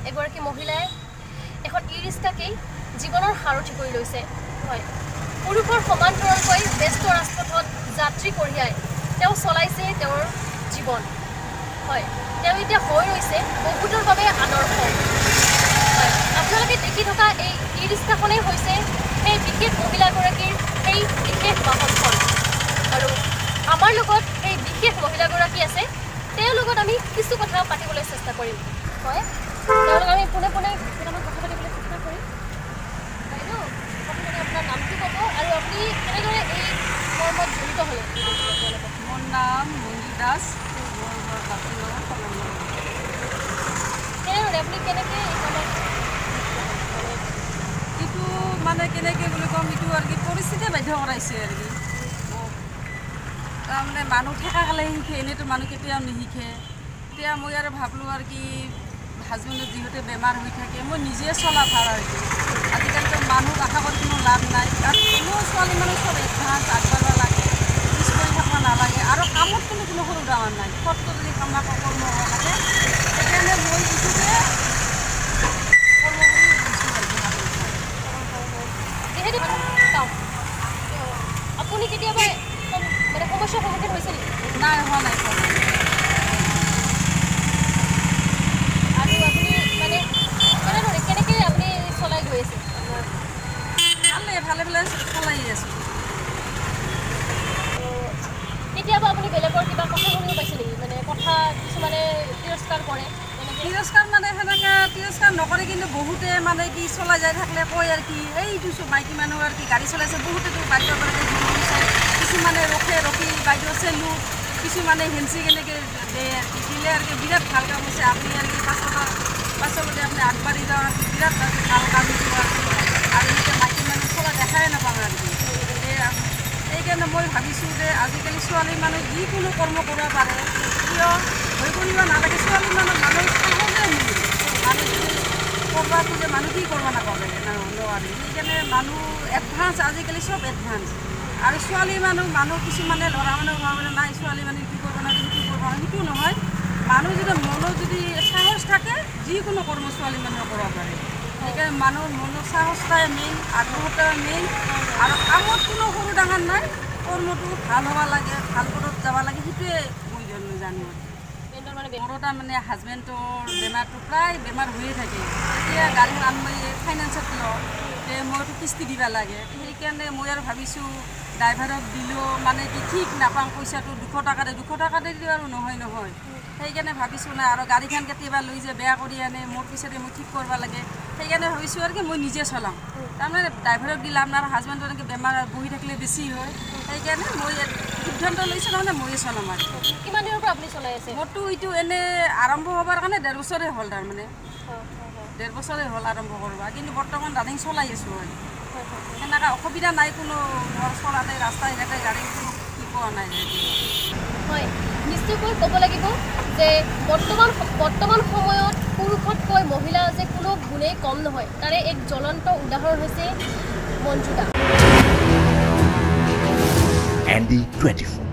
এগৰাকী মহিলাই এখন ই-ৰিক্সাকেই জীৱনৰ সাৰথি কৰি লৈছে হয় পুৰুষৰ সমান্তৰালকৈ ব্যস্ত ৰাজপথত যাত্ৰী কঢ়িয়াই তেওঁ চলাইছে তেওঁৰ জীৱন হয় তেওঁ এতিয়া হৈ ৰৈছে বহুতৰ বাবে আদৰ্শ হয় আপোনালোকে দেখি থকা এই ই-ৰিক্সাখনেই হৈছে সেই বিশেষ মহিলাগৰাকীৰ সেই বিশেষ বাহনখন আৰু আমাৰ লগত এই বিশেষ মহিলাগৰাকী আছে তেওঁৰ লগত আমি কিছু কথা পাতিবলৈ চেষ্টা কৰিম হয় তেওঁলোক আমি পোনে পোনে কেইটামান কথা পাতিবলৈ চেষ্টা কৰিম বাইদেউ প্ৰথমতে আপোনাৰ নামটো ক'ব আৰু আপুনি কেনেদৰে এই কৰ্মত জড়িত হ'লে মোৰ নাম মঞ্জু দাস কেনেদৰে আপুনি কেনেকৈ এই কামত এইটো মানে কেনেকৈ বুলি ক'ম এইটো আৰু কি পৰিস্থিতিয়ে বাধ্য কৰাইছে আৰু কি তাৰমানে মানুহ থকা কালে শিকে এনেইতো মানুহ কেতিয়াও নিশিকে এতিয়া মই আৰু ভাবিলোঁ আৰু কি হাজবেণ্ডৰ যিহেতু বেমাৰ হৈ থাকে মই নিজে চলা ভাল আৰু কি আজিকালিতো মানুহ আশা কৰি কোনো লাভ নাই কাৰণ কোনো ছোৱালী মানুহ চব এডভান্স আগবাঢ়িব লাগে পিছ কৰি থাকিব নালাগে আৰু কামত কোনো কোনো সৰু ডাঙৰ নাই সবটো যদি কাম কৰ্ম হ'ব লাগে সেইকাৰণে মই এইটোকে কৰ্ম কৰি যিহেতু আপুনি কেতিয়াবা মানে সমস্যাৰ সন্মুখীন হৈছে নেকি নাই হোৱা নাই আৰু আপুনি মানে কেনেদৰে কেনেকৈ আপুনি চলাই গৈ আছে ভালে ভালে চলাই আছোঁ কেতিয়াবা আপুনি বেলেগৰ কিবা কথা শুনিব পাইছে নেকি মানে কথা কিছুমানে তিৰস্কাৰ কৰে তিৰস্কাৰ মানে সেনেকৈ তিৰস্কাৰ নকৰে কিন্তু বহুতে মানে কি চলাই যাই থাকিলে কয় আৰু কি এইটো মাইকী মানুহ আৰু কি গাড়ী চলাইছে বহুতেতো বাইদেউ কিছুমানে ৰখি বাইদেউ চেলোঁ কিছুমানে হেঞ্চি কেনেকৈ দিয়ে আৰু কি দিলে আৰু কি বিৰাট ভাল কাম হৈছে আপুনি আৰু কি পাছতে আপুনি আগবাঢ়ি যাওঁ আৰু বিৰাট ভাল কাম দিব আৰু এতিয়া মাইকী মানুহ চলা দেখাই নাপাওঁ আৰু কি সেইকাৰণে মই ভাবিছোঁ যে আজিকালি ছোৱালী মানুহ যিকোনো কৰ্ম কৰিব পাৰে কিয় ভয় কৰিব নালাগে ছোৱালী মানুহ সহজে মিলে মানুহ যদি কৰিব খোজে মানুহ কি কৰিব নাপাবে নোৱাৰে সেইকাৰণে মানুহ এডভান্স আজিকালি চব এডভান্স আৰু ছোৱালী মানুহ কিছুমানে ল'ৰা মানুহ ভাবে নাই ছোৱালী মানুহ কি কৰিব নালাগে সেইটো কৰিব নালাগে সেইটো নহয় মানুহ যদি মনত যদি সাহস থাকে যিকোনো কৰ্ম ছোৱালী মানুহে কৰিব পাৰে সেইকাৰণে মানুহৰ মনৰ সাহসটাই মেইন আগ্ৰহটাই মেইন আৰু কামত কোনো সৰু ডাঙৰ নাই কৰ্মটো ভাল হ'ব লাগে ভাল পথত যাব লাগে সেইটোৱে মই জানো মোৰো তাৰমানে হাজবেণ্ডৰ বেমাৰটো প্ৰায় বেমাৰ হৈয়ে থাকে এতিয়া গাড়ীখন আমি ফাইনেন্সত লওঁ মইতো কিস্তি দিব লাগে সেইকাৰণে মই আৰু ভাবিছোঁ ড্ৰাইভাৰক দিলেও মানে কি ঠিক নাপাওঁ পইচাটো 200 টকা দিলেও আৰু নহয় সেইকাৰণে ভাবিছোঁ নাই আৰু গাড়ীখন কেতিয়াবা লৈ যে বেয়া কৰি আনে মোৰ পিছতে মই ঠিক কৰিব লাগে সেইকাৰণে ভাবিছোঁ আৰু কি মই নিজে চলাওঁ তাৰমানে ড্ৰাইভাৰক দিলে আপোনাৰ হাজবেণ্ডৰ এনেকৈ বেমাৰ বহি থাকিলে বেছি হয় সেইকাৰণে মই সিদ্ধান্ত লৈছোঁ তাৰমানে ময়ে চলাম আৰু কিমান দিনৰ পৰা আপুনি চলাই আছে মোৰতো এইটো এনেই আৰম্ভ হ'বৰ কাৰণে 1.5 বছৰে হ'ল তাৰমানে 1.5 বছৰে হ'ল আৰম্ভ কৰিব কিন্তু বৰ্তমান ৰানিং চলাই আছোঁ হয় সেনেকৈ অসুবিধা নাই কোনো ঘৰ চলাতে ৰাস্তাই ঘাটে গাড়ী কোনো কি পোৱা নাই হয় নিশ্চয়কৈ ক'ব লাগিব যে বৰ্তমান সময়ত পুৰুষতকৈ মহিলা যে কোনো গুণেই কম নহয় তাৰে এক জ্বলন্ত উদাহৰণ হৈছে মঞ্জু দা ND24